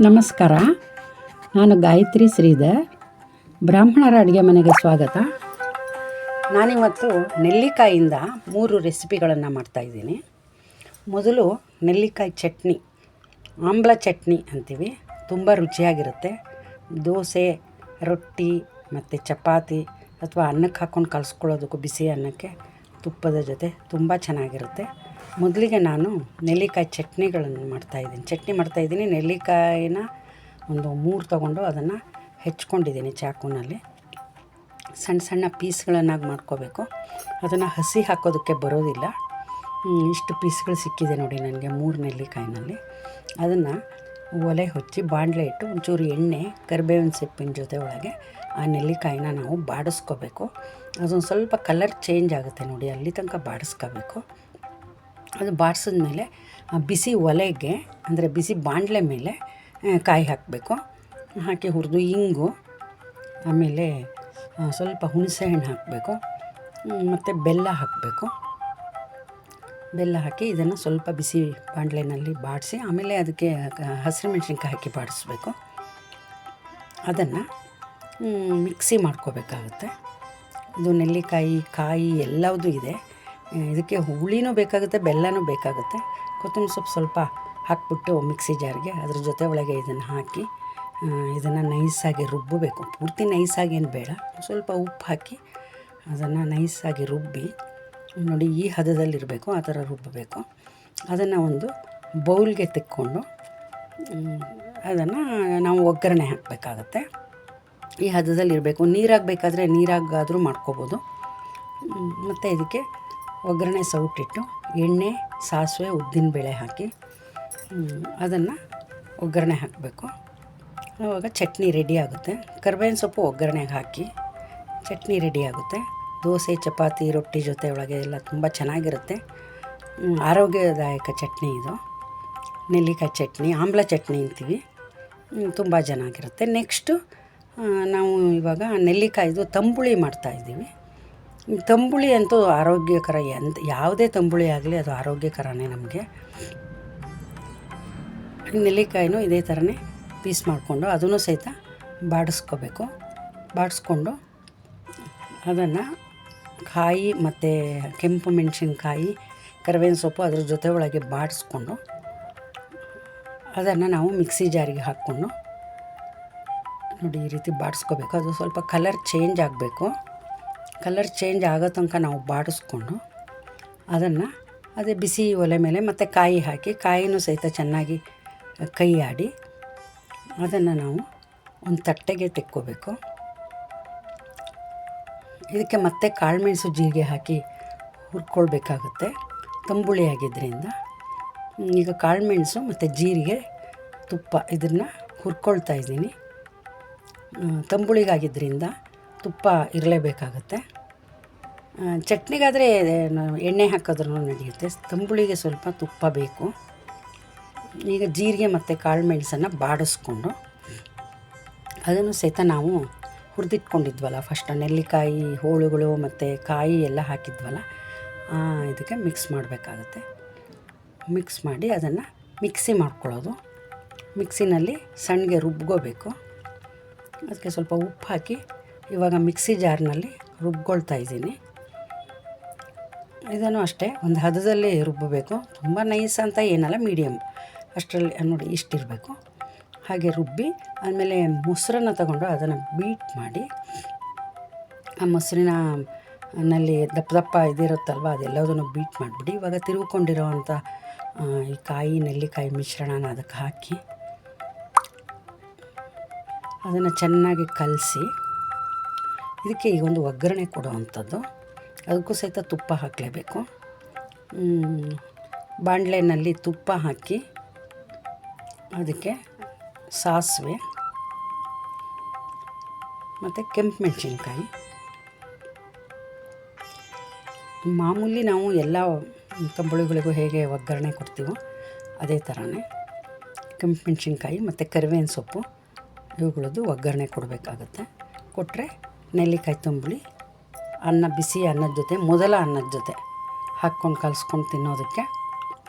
ನಮಸ್ಕಾರ. ನಾನು ಗಾಯತ್ರಿ ಶ್ರೀಧರ್. ಬ್ರಾಹ್ಮಣರ ಅಡುಗೆ ಮನೆಗೆ ಸ್ವಾಗತ. ನಾನಿವತ್ತು ನೆಲ್ಲಿಕಾಯಿಂದ 3 ರೆಸಿಪಿಗಳನ್ನು ಮಾಡ್ತಾಯಿದ್ದೀನಿ. ಮೊದಲು ನೆಲ್ಲಿಕಾಯಿ ಚಟ್ನಿ, ಆಮ್ಲ ಚಟ್ನಿ ಅಂತೀವಿ. ತುಂಬ ರುಚಿಯಾಗಿರುತ್ತೆ. ದೋಸೆ, ರೊಟ್ಟಿ ಮತ್ತು ಚಪಾತಿ ಅಥವಾ ಅನ್ನಕ್ಕೆ ಹಾಕ್ಕೊಂಡು ಕಲಿಸ್ಕೊಳ್ಳೋದಕ್ಕೂ, ಬಿಸಿ ಅನ್ನಕ್ಕೆ ತುಪ್ಪದ ಜೊತೆ ತುಂಬ ಚೆನ್ನಾಗಿರುತ್ತೆ. ಮೊದಲಿಗೆ ನಾನು ನೆಲ್ಲಿಕಾಯಿ ಚಟ್ನಿಗಳನ್ನು ಮಾಡ್ತಾಯಿದ್ದೀನಿ. ನೆಲ್ಲಿಕಾಯಿನ ಒಂದು 3 ತೊಗೊಂಡು ಅದನ್ನು ಹೆಚ್ಕೊಂಡಿದ್ದೀನಿ ಚಾಕುನಲ್ಲಿ. ಸಣ್ಣ ಸಣ್ಣ ಪೀಸ್ಗಳನ್ನಾಗಿ ಮಾಡ್ಕೋಬೇಕು. ಅದನ್ನು ಹಸಿ ಹಾಕೋದಕ್ಕೆ ಬರೋದಿಲ್ಲ. ಇಷ್ಟು ಪೀಸ್ಗಳು ಸಿಕ್ಕಿದೆ ನೋಡಿ ನನಗೆ 3 ನೆಲ್ಲಿಕಾಯಿನಲ್ಲಿ. ಅದನ್ನು ಒಲೆ ಹಚ್ಚಿ ಬಾಣಲೆ ಇಟ್ಟು ಒಂಚೂರು ಎಣ್ಣೆ, ಕರಿಬೇವಿನ ಸೊಪ್ಪಿನ ಜೊತೆ ಒಳಗೆ ಆ ನೆಲ್ಲಿಕಾಯಿನ ನಾವು ಬಾಡಿಸ್ಕೋಬೇಕು. ಅದೊಂದು ಸ್ವಲ್ಪ ಕಲರ್ ಚೇಂಜ್ ಆಗುತ್ತೆ ನೋಡಿ, ಅಲ್ಲಿ ತನಕ ಬಾಡಿಸ್ಕೋಬೇಕು. ಅದು ಬಾಡಿಸಿದ್ಮೇಲೆ ಬಿಸಿ ಒಲೆಗೆ, ಅಂದರೆ ಬಿಸಿ ಬಾಣಲೆ ಮೇಲೆ ಕಾಯಿ ಹಾಕಬೇಕು. ಹಾಕಿ ಹುರಿದು ಇಂಗು, ಆಮೇಲೆ ಸ್ವಲ್ಪ ಹುಣಸೆ ಹಣ್ಣು ಹಾಕಬೇಕು, ಮತ್ತು ಬೆಲ್ಲ ಹಾಕಬೇಕು. ಬೆಲ್ಲ ಹಾಕಿ ಇದನ್ನು ಸ್ವಲ್ಪ ಬಿಸಿ ಬಾಣಲೆನಲ್ಲಿ ಬಾಡಿಸಿ, ಆಮೇಲೆ ಅದಕ್ಕೆ ಹಸಿರು ಮೆಣಸಿನ್ಕಾಯಿ ಹಾಕಿ ಬಾಡಿಸ್ಬೇಕು. ಅದನ್ನು ಮಿಕ್ಸಿ ಮಾಡ್ಕೋಬೇಕಾಗುತ್ತೆ. ಇದು ನೆಲ್ಲಿಕಾಯಿ, ಕಾಯಿ ಎಲ್ಲವೂ ಇದೆ. ಇದಕ್ಕೆ ಹುಳಿನೂ ಬೇಕಾಗುತ್ತೆ, ಬೆಲ್ಲನೂ ಬೇಕಾಗುತ್ತೆ. ಕೊತ್ತಂಬರಿ ಸೊಪ್ಪು ಸ್ವಲ್ಪ ಹಾಕ್ಬಿಟ್ಟು ಮಿಕ್ಸಿ ಜಾರ್ಗೆ ಅದ್ರ ಜೊತೆ ಒಳಗೆ ಇದನ್ನು ಹಾಕಿ ಇದನ್ನು ನೈಸಾಗಿ ರುಬ್ಬಬೇಕು. ಪೂರ್ತಿ ನೈಸಾಗಿ ಏನು ಬೇಡ, ಸ್ವಲ್ಪ ಉಪ್ಪು ಹಾಕಿ ಅದನ್ನು ನೈಸಾಗಿ ರುಬ್ಬಿ ನೋಡಿ ಈ ಹದದಲ್ಲಿರಬೇಕು, ಆ ಥರ ರುಬ್ಬಬೇಕು. ಅದನ್ನು ಒಂದು ಬೌಲ್ಗೆ ತೆಕ್ಕೊಂಡು ಅದನ್ನು ನಾವು ಒಗ್ಗರಣೆ ಹಾಕಬೇಕಾಗತ್ತೆ. ಈ ಹದದಲ್ಲಿರಬೇಕು. ನೀರಾಗಬೇಕಾದ್ರೆ ನೀರಾಗಾದರೂ ಮಾಡ್ಕೋಬೋದು. ಮತ್ತು ಇದಕ್ಕೆ ಒಗ್ಗರಣೆ ಸೌಟಿಟ್ಟು ಎಣ್ಣೆ, ಸಾಸಿವೆ, ಉದ್ದಿನಬೇಳೆ ಹಾಕಿ ಅದನ್ನು ಒಗ್ಗರಣೆ ಹಾಕಬೇಕು. ಆವಾಗ ಚಟ್ನಿ ರೆಡಿ ಆಗುತ್ತೆ. ಕರಿಬೇವಿನ ಸೊಪ್ಪು ಒಗ್ಗರಣೆಗೆ ಹಾಕಿ ಚಟ್ನಿ ರೆಡಿ ಆಗುತ್ತೆ. ದೋಸೆ, ಚಪಾತಿ, ರೊಟ್ಟಿ ಜೊತೆ ಒಳಗೆ ಎಲ್ಲ ತುಂಬ ಚೆನ್ನಾಗಿರುತ್ತೆ. ಆರೋಗ್ಯದಾಯಕ ಚಟ್ನಿ ಇದು. ನೆಲ್ಲಿಕಾಯಿ ಚಟ್ನಿ, ಆಮ್ಲ ಚಟ್ನಿ ಅಂತೀವಿ. ತುಂಬ ಚೆನ್ನಾಗಿರುತ್ತೆ. ನೆಕ್ಸ್ಟು ನಾವು ಇವಾಗ ನೆಲ್ಲಿಕಾಯಿದು ತಂಬುಳಿ ಮಾಡ್ತಾಯಿದ್ದೀವಿ. ತಂಬುಳಿ ಅಂತೂ ಆರೋಗ್ಯಕರ. ಯಾವುದೇ ತಂಬುಳಿ ಆಗಲಿ ಅದು ಆರೋಗ್ಯಕರನೇ ನಮಗೆ. ನೆಲ್ಲಿಕಾಯಿನೂ ಇದೇ ಥರನೇ ಪೀಸ್ ಮಾಡಿಕೊಂಡು ಅದನ್ನು ಸಹಿತ ಬಾಡಿಸ್ಕೋಬೇಕು. ಬಾಡಿಸ್ಕೊಂಡು ಅದನ್ನು ಕಾಯಿ ಮತ್ತು ಕೆಂಪು ಮೆಣಸಿನ್ಕಾಯಿ, ಕರಿಬೇವಿನ ಸೊಪ್ಪು ಅದ್ರ ಜೊತೆ ಒಳಗೆ ಬಾಡಿಸ್ಕೊಂಡು ಅದನ್ನು ನಾವು ಮಿಕ್ಸಿ ಜಾರಿಗೆ ಹಾಕ್ಕೊಂಡು ನೋಡಿ ಈ ರೀತಿ ಬಾಡಿಸ್ಕೋಬೇಕು. ಅದು ಸ್ವಲ್ಪ ಕಲರ್ ಚೇಂಜ್ ಆಗಬೇಕು. ಕಲರ್ ಚೇಂಜ್ ಆಗೋ ತನಕ ನಾವು ಬಾಡಿಸ್ಕೊಂಡು ಅದನ್ನು ಅದೇ ಬಿಸಿ ಒಲೆ ಮೇಲೆ ಮತ್ತು ಕಾಯಿ ಹಾಕಿ, ಕಾಯಿನೂ ಸಹಿತ ಚೆನ್ನಾಗಿ ಕೈ ಆಡಿ ಅದನ್ನು ನಾವು ಒಂದು ತಟ್ಟೆಗೆ ತೆಕ್ಕೋಬೇಕು. ಇದಕ್ಕೆ ಮತ್ತೆ ಕಾಳುಮೆಣಸು, ಜೀರಿಗೆ ಹಾಕಿ ಹುರ್ಕೊಳ್ಬೇಕಾಗುತ್ತೆ ತಂಬುಳಿ ಆಗಿದ್ದರಿಂದ. ಈಗ ಕಾಳುಮೆಣಸು ಮತ್ತು ಜೀರಿಗೆ, ತುಪ್ಪ ಇದನ್ನು ಹುರ್ಕೊಳ್ತಾ ಇದ್ದೀನಿ. ತಂಬುಳಿಗಾಗಿದ್ದರಿಂದ ತುಪ್ಪ ಇರಲೇಬೇಕಾಗತ್ತೆ. ಚಟ್ನಿಗಾದರೆ ಎಣ್ಣೆ ಹಾಕಿದ್ರೂ ನಡೆಯುತ್ತೆ. ತಂಬುಳಿಗೆ ಸ್ವಲ್ಪ ತುಪ್ಪ ಬೇಕು. ಈಗ ಜೀರಿಗೆ ಮತ್ತು ಕಾಳು ಮೆಣಸನ್ನು ಬಾಡಿಸ್ಕೊಂಡು ಅದನ್ನು ಸಹಿತ ನಾವು ಹುರಿದಿಟ್ಕೊಂಡಿದ್ವಲ್ಲ ಫಸ್ಟ್, ನೆಲ್ಲಿಕಾಯಿ ಹೋಳುಗಳು ಮತ್ತು ಕಾಯಿ ಎಲ್ಲ ಹಾಕಿದ್ವಲ್ಲ, ಇದಕ್ಕೆ ಮಿಕ್ಸ್ ಮಾಡಬೇಕಾಗತ್ತೆ. ಮಿಕ್ಸ್ ಮಾಡಿ ಅದನ್ನು ಮಿಕ್ಸಿ ಮಾಡ್ಕೊಳ್ಳೋದು. ಮಿಕ್ಸಿನಲ್ಲಿ ಸಣ್ಣಗೆ ರುಬ್ಕೋಬೇಕು. ಅದಕ್ಕೆ ಸ್ವಲ್ಪ ಉಪ್ಪು ಹಾಕಿ ಇವಾಗ ಮಿಕ್ಸಿ ಜಾರ್ನಲ್ಲಿ ರುಬ್ಕೊಳ್ತಾ ಇದ್ದೀನಿ. ಇದನ್ನು ಅಷ್ಟೇ ಒಂದು ಹದದಲ್ಲಿ ರುಬ್ಬಬೇಕು. ತುಂಬ ನೈಸ್ ಅಂತ ಏನಲ್ಲ, ಮೀಡಿಯಮ್ ಅಷ್ಟರಲ್ಲಿ ನೋಡಿ ಇಷ್ಟಿರಬೇಕು. ಹಾಗೆ ರುಬ್ಬಿ ಆಮೇಲೆ ಮೊಸರನ್ನು ತಗೊಂಡು ಅದನ್ನು ಬೀಟ್ ಮಾಡಿ, ಆ ಮೊಸರಿನಲ್ಲಿ ದಪ್ಪ ದಪ್ಪ ಇದಿರುತ್ತಲ್ವ ಅದೆಲ್ಲದನ್ನು ಬೀಟ್ ಮಾಡಿಬಿಡಿ. ಇವಾಗ ತಿರುಗಿಕೊಂಡಿರೋವಂಥ ಈ ಕಾಯಿ, ನೆಲ್ಲಿಕಾಯಿ ಮಿಶ್ರಣನ ಅದಕ್ಕೆ ಹಾಕಿ ಅದನ್ನು ಚೆನ್ನಾಗಿ ಕಲಸಿ ಇದಕ್ಕೆ ಈಗ ಒಂದು ಒಗ್ಗರಣೆ ಕೊಡುವಂಥದ್ದು. ಅದಕ್ಕೂ ಸಹಿತ ತುಪ್ಪ ಹಾಕಲೇಬೇಕು. ಬಾಣಲೆಯಲ್ಲಿ ತುಪ್ಪ ಹಾಕಿ ಅದಕ್ಕೆ ಸಾಸಿವೆ ಮತ್ತು ಕೆಂಪು ಮೆಣಸಿನ್ಕಾಯಿ, ಮಾಮೂಲಿ ನಾವು ಎಲ್ಲ ತಂಬುಳಿಗಳಿಗೂ ಹೇಗೆ ಒಗ್ಗರಣೆ ಕೊಡ್ತೀವೋ ಅದೇ ಥರನೇ ಕೆಂಪು ಮೆಣಸಿನ್ಕಾಯಿ ಮತ್ತು ಕರಿಬೇವಿನ ಸೊಪ್ಪು ಇವುಗಳದ್ದು ಒಗ್ಗರಣೆ ಕೊಡಬೇಕಾಗತ್ತೆ. ಕೊಟ್ಟರೆ ನೆಲ್ಲಿಕಾಯಿ ತಂಬುಳಿ ಅನ್ನ, ಬಿಸಿ ಅನ್ನದ ಜೊತೆ, ಮೊದಲ ಅನ್ನದ ಜೊತೆ ಹಾಕ್ಕೊಂಡು ಕಲಿಸ್ಕೊಂಡು ತಿನ್ನೋದಕ್ಕೆ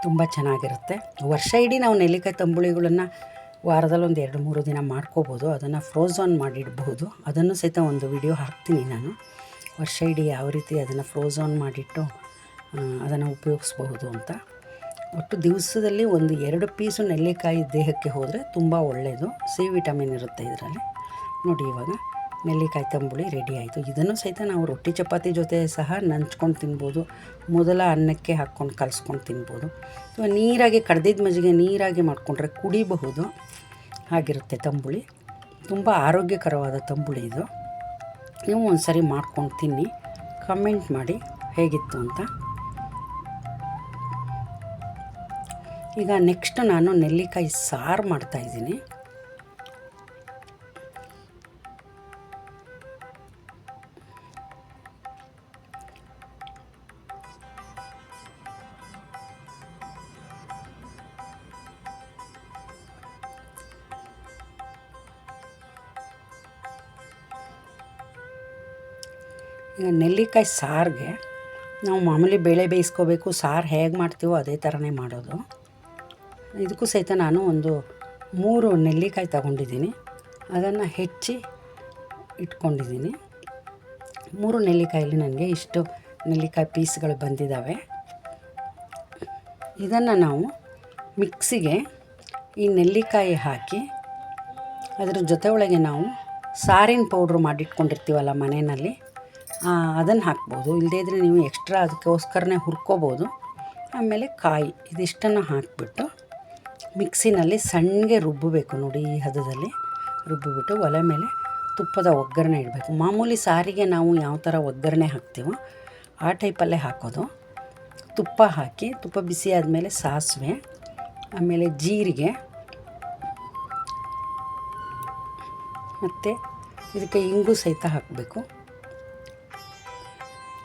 ತುಂಬ ಚೆನ್ನಾಗಿರುತ್ತೆ. ವರ್ಷ ಇಡೀ ನಾವು ನೆಲ್ಲಿಕಾಯಿ ತಂಬುಳಿಗಳನ್ನು ವಾರದಲ್ಲಿ ಒಂದು 2-3 ದಿನ ಮಾಡ್ಕೋಬೋದು. ಅದನ್ನು ಫ್ರೋಝನ್ ಮಾಡಿಡಬಹುದು. ಅದನ್ನು ಸಹಿತ ಒಂದು ವಿಡಿಯೋ ಹಾಕ್ತೀನಿ ನಾನು, ವರ್ಷ ಇಡೀ ಯಾವ ರೀತಿ ಅದನ್ನು ಫ್ರೋಝನ್ ಮಾಡಿಟ್ಟು ಅದನ್ನು ಉಪಯೋಗಿಸ್ಬಹುದು ಅಂತ. ಒಟ್ಟು ದಿವಸದಲ್ಲಿ 1-2 ಪೀಸು ನೆಲ್ಲಿಕಾಯಿ ದೇಹಕ್ಕೆ ಹೋದರೆ ತುಂಬ ಒಳ್ಳೆಯದು. ಸಿ ವಿಟಮಿನ್ ಇರುತ್ತೆ ಇದರಲ್ಲಿ. ನೋಡಿ, ಇವಾಗ ನೆಲ್ಲಿಕಾಯಿ ತಂಬುಳಿ ರೆಡಿ ಆಯಿತು. ಇದನ್ನು ಸಹಿತ ನಾವು ರೊಟ್ಟಿ ಚಪಾತಿ ಜೊತೆ ಸಹ ನಂಚ್ಕೊಂಡು ತಿನ್ಬೋದು. ಮೊದಲ ಅನ್ನಕ್ಕೆ ಹಾಕ್ಕೊಂಡು ಕಲಿಸ್ಕೊಂಡು ತಿನ್ಬೋದು. ಅಥವಾ ನೀರಾಗಿ ಕಡ್ದಿದ್ದ ಮಜ್ಜಿಗೆ ನೀರಾಗಿ ಮಾಡಿಕೊಂಡ್ರೆ ಕುಡಿಬಹುದು. ಹಾಗಿರುತ್ತೆ ತಂಬುಳಿ. ತುಂಬ ಆರೋಗ್ಯಕರವಾದ ತಂಬುಳಿ ಇದು. ನೀವು ಒಂದು ಸರಿ ಮಾಡ್ಕೊಂಡು ತಿನ್ನಿ, ಕಮೆಂಟ್ ಮಾಡಿ ಹೇಗಿತ್ತು ಅಂತ. ಈಗ ನೆಕ್ಸ್ಟ್ ನಾನು ನೆಲ್ಲಿಕಾಯಿ ಸಾರು ಮಾಡ್ತಾಯಿದ್ದೀನಿ. ಈಗ ನೆಲ್ಲಿಕಾಯಿ ಸಾರಿಗೆ ನಾವು ಮಾಮೂಲಿ ಬೇಳೆ ಬೇಯಿಸ್ಕೋಬೇಕು. ಸಾರು ಹೇಗೆ ಮಾಡ್ತೀವೋ ಅದೇ ಥರನೇ ಮಾಡೋದು. ಇದಕ್ಕೂ ಸಹಿತ ನಾನು ಒಂದು 3 ನೆಲ್ಲಿಕಾಯಿ ತಗೊಂಡಿದ್ದೀನಿ. ಅದನ್ನು ಹೆಚ್ಚಿ ಇಟ್ಕೊಂಡಿದ್ದೀನಿ. 3 ನೆಲ್ಲಿಕಾಯಲ್ಲಿ ನನಗೆ ಇಷ್ಟು ನೆಲ್ಲಿಕಾಯಿ ಪೀಸ್ಗಳು ಬಂದಿದ್ದಾವೆ. ಇದನ್ನು ನಾವು ಮಿಕ್ಸಿಗೆ ಈ ನೆಲ್ಲಿಕಾಯಿ ಹಾಕಿ ಅದರ ಜೊತೆ ಒಳಗೆ ನಾವು ಸಾರಿನ ಪೌಡ್ರು ಮಾಡಿಟ್ಕೊಂಡಿರ್ತೀವಲ್ಲ ಮನೆಯಲ್ಲಿ, ಅದನ್ನು ಹಾಕ್ಬೋದು. ಇಲ್ಲದೇ ಇದ್ದರೆ ನೀವು ಎಕ್ಸ್ಟ್ರಾ ಅದಕ್ಕೋಸ್ಕರನೇ ಹುರ್ಕೋಬೋದು. ಆಮೇಲೆ ಕಾಯಿ ಇದಿಷ್ಟನ್ನು ಹಾಕಿಬಿಟ್ಟು ಮಿಕ್ಸಿನಲ್ಲಿ ಸಣ್ಣಗೆ ರುಬ್ಬಬೇಕು. ನೋಡಿ, ಈ ಹದದಲ್ಲಿ ರುಬ್ಬಿಬಿಟ್ಟು ಒಲೆ ಮೇಲೆ ತುಪ್ಪದ ಒಗ್ಗರಣೆ ಇಡಬೇಕು. ಮಾಮೂಲಿ ಸಾರಿಗೆ ನಾವು ಯಾವ ಥರ ಒಗ್ಗರಣೆ ಹಾಕ್ತೀವೋ ಆ ಟೈಪಲ್ಲೇ ಹಾಕೋದು. ತುಪ್ಪ ಹಾಕಿ, ತುಪ್ಪ ಬಿಸಿ ಆದಮೇಲೆ ಸಾಸಿವೆ, ಆಮೇಲೆ ಜೀರಿಗೆ, ಮತ್ತು ಇದಕ್ಕೆ ಇಂಗು ಸಹಿತ ಹಾಕಬೇಕು.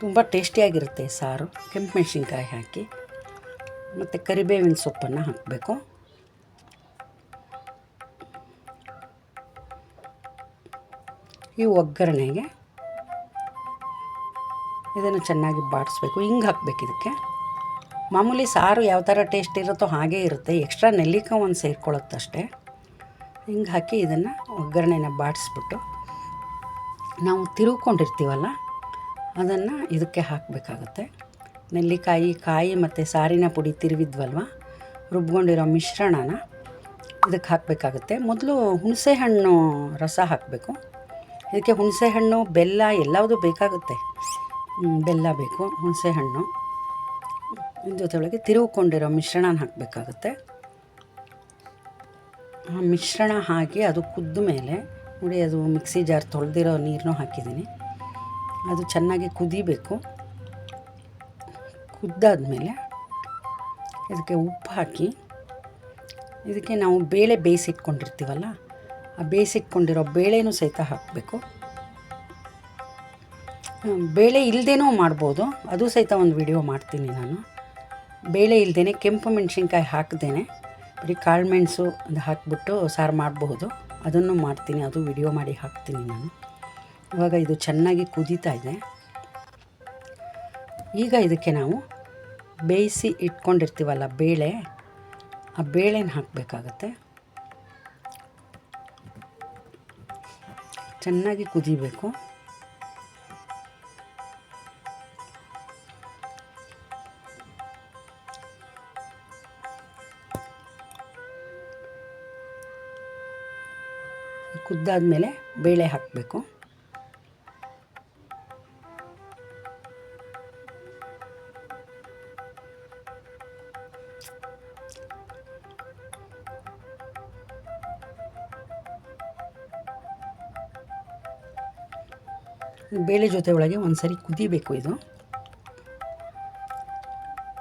ತುಂಬ ಟೇಸ್ಟಿಯಾಗಿರುತ್ತೆ ಸಾರು. ಕೆಂಪು ಮೆಣಸಿನ್ಕಾಯಿ ಹಾಕಿ ಮತ್ತು ಕರಿಬೇವಿನ ಸೊಪ್ಪನ್ನು ಹಾಕಬೇಕು. ಈ ಒಗ್ಗರಣೆಗೆ ಇದನ್ನು ಚೆನ್ನಾಗಿ ಬಾಡಿಸ್ಬೇಕು. ಹಿಂಗೆ ಹಾಕಬೇಕು ಇದಕ್ಕೆ. ಮಾಮೂಲಿ ಸಾರು ಯಾವ ಥರ ಟೇಸ್ಟ್ ಇರುತ್ತೋ ಹಾಗೇ ಇರುತ್ತೆ. ಎಕ್ಸ್ಟ್ರಾ ನೆಲ್ಲಿಕಾಯಿ ಒಂದು ಸೇರ್ಕೊಳ್ಳುತ್ತಷ್ಟೇ. ಹಿಂಗೆ ಹಾಕಿ ಇದನ್ನು ಒಗ್ಗರಣೆನ ಬಾಡಿಸ್ಬಿಟ್ಟು ನಾವು ತಿರುವ್ಕೊಂಡಿರ್ತೀವಲ್ಲ ಅದನ್ನು ಇದಕ್ಕೆ ಹಾಕಬೇಕಾಗುತ್ತೆ. ನೆಲ್ಲಿಕಾಯಿ, ಕಾಯಿ ಮತ್ತು ಸಾರಿನ ಪುಡಿ ತಿರುವಿದ್ವಲ್ವ, ರುಬ್ಕೊಂಡಿರೋ ಮಿಶ್ರಣನ ಇದಕ್ಕೆ ಹಾಕಬೇಕಾಗುತ್ತೆ. ಮೊದಲು ಹುಣಸೆಹಣ್ಣು ರಸ ಹಾಕಬೇಕು. ಇದಕ್ಕೆ ಹುಣಸೆಹಣ್ಣು, ಬೆಲ್ಲ ಎಲ್ಲವುದು ಬೇಕಾಗುತ್ತೆ. ಬೆಲ್ಲ ಬೇಕು, ಹುಣಸೆಹಣ್ಣು. ಜೊತೆಯೊಳಗೆ ತಿರುವ್ಕೊಂಡಿರೋ ಮಿಶ್ರಣನ ಹಾಕಬೇಕಾಗುತ್ತೆ. ಆ ಮಿಶ್ರಣ ಹಾಕಿ ಅದು ಕುದ್ದ ಮೇಲೆ ನೋಡಿ, ಅದು ಮಿಕ್ಸಿ ಜಾರ್ ತೊಳೆದಿರೋ ನೀರನ್ನೂ ಹಾಕಿದ್ದೀನಿ. ಅದು ಚೆನ್ನಾಗಿ ಕುದಿಬೇಕು. ಕುದ್ದಾದಮೇಲೆ ಇದಕ್ಕೆ ಉಪ್ಪು ಹಾಕಿ, ಇದಕ್ಕೆ ನಾವು ಬೇಳೆ ಬೇಯಿಸಿಟ್ಕೊಂಡಿರ್ತೀವಲ್ಲ, ಆ ಬೇಯಿಸಿಟ್ಕೊಂಡಿರೋ ಬೇಳೆನೂ ಸಹಿತ ಹಾಕಬೇಕು. ಬೇಳೆ ಇಲ್ಲದೇನೂ ಮಾಡ್ಬೋದು, ಅದು ಸಹಿತ ಒಂದು ವಿಡಿಯೋ ಮಾಡ್ತೀನಿ ನಾನು. ಬೇಳೆ ಇಲ್ಲದೇ ಕೆಂಪು ಮೆಣಸಿನ್ಕಾಯಿ ಹಾಕ್ದೇನೆ ಬರೀ ಕಾಳು ಮೆಣಸು ಅದು ಹಾಕಿಬಿಟ್ಟು ಸಾರು ಮಾಡಬಹುದು. ಅದನ್ನು ಮಾಡ್ತೀನಿ, ಅದು ವಿಡಿಯೋ ಮಾಡಿ ಹಾಕ್ತೀನಿ ನಾನು. ಇವಾಗ ಇದು ಚೆನ್ನಾಗಿ ಕುದೀತಾ ಇದೆ. ಈಗ ಇದಕ್ಕೆ ನಾವು ಬೇಯಿಸಿ ಇಟ್ಕೊಂಡಿರ್ತೀವಲ್ಲ ಬೇಳೆ, ಆ ಬೇಳೆನ ಹಾಕಬೇಕಾಗತ್ತೆ. ಚೆನ್ನಾಗಿ ಕುದಿಬೇಕು. ಕುದ್ದಾದಮೇಲೆ ಬೇಳೆ ಹಾಕಬೇಕು. ಬೇಳೆ ಜೊತೆ ಒಳಗೆ ಒಂದು ಸರಿ ಕುದಿಬೇಕು. ಇದು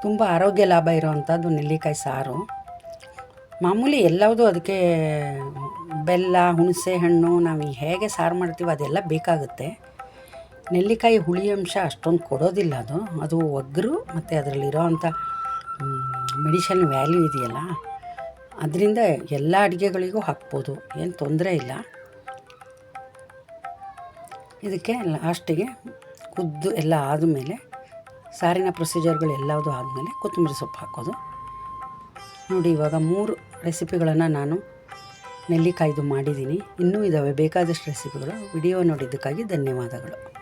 ತುಂಬ ಆರೋಗ್ಯ ಲಾಭ ಇರೋವಂಥದ್ದು ನೆಲ್ಲಿಕಾಯಿ ಸಾರು. ಮಾಮೂಲಿ ಎಲ್ಲವುದು ಅದಕ್ಕೆ ಬೆಲ್ಲ, ಹುಣಸೆ ಹಣ್ಣು ನಾವು ಹೇಗೆ ಸಾರು ಮಾಡ್ತೀವೋ ಅದೆಲ್ಲ ಬೇಕಾಗುತ್ತೆ. ನೆಲ್ಲಿಕಾಯಿ ಹುಳಿ ಅಂಶ ಅಷ್ಟೊಂದು ಕೊಡೋದಿಲ್ಲ. ಅದು ಒಗ್ಗರು ಮತ್ತು ಅದರಲ್ಲಿರೋ ಅಂಥ ಮೆಡಿಷನ್ ವ್ಯಾಲ್ಯೂ ಇದೆಯಲ್ಲ, ಅದರಿಂದ ಎಲ್ಲ ಅಡುಗೆಗಳಿಗೂ ಹಾಕ್ಬೋದು, ಏನು ತೊಂದರೆ ಇಲ್ಲ. ಇದಕ್ಕೆ ಲಾಸ್ಟಿಗೆ ಕುದ್ದು ಎಲ್ಲ ಆದಮೇಲೆ, ಸಾರಿನ ಪ್ರೊಸೀಜರ್ಗಳು ಎಲ್ಲವುದು ಆದಮೇಲೆ ಕೊತ್ತಂಬರಿ ಸೊಪ್ಪು ಹಾಕೋದು. ನೋಡಿ, ಇವಾಗ 3 ರೆಸಿಪಿಗಳನ್ನು ನಾನು ನೆಲ್ಲಿಕಾಯ್ದು ಮಾಡಿದ್ದೀನಿ. ಇನ್ನೂ ಇದ್ದಾವೆ ಬೇಕಾದಷ್ಟು ರೆಸಿಪಿಗಳು. ವಿಡಿಯೋ ನೋಡಿದ್ದಕ್ಕಾಗಿ ಧನ್ಯವಾದಗಳು.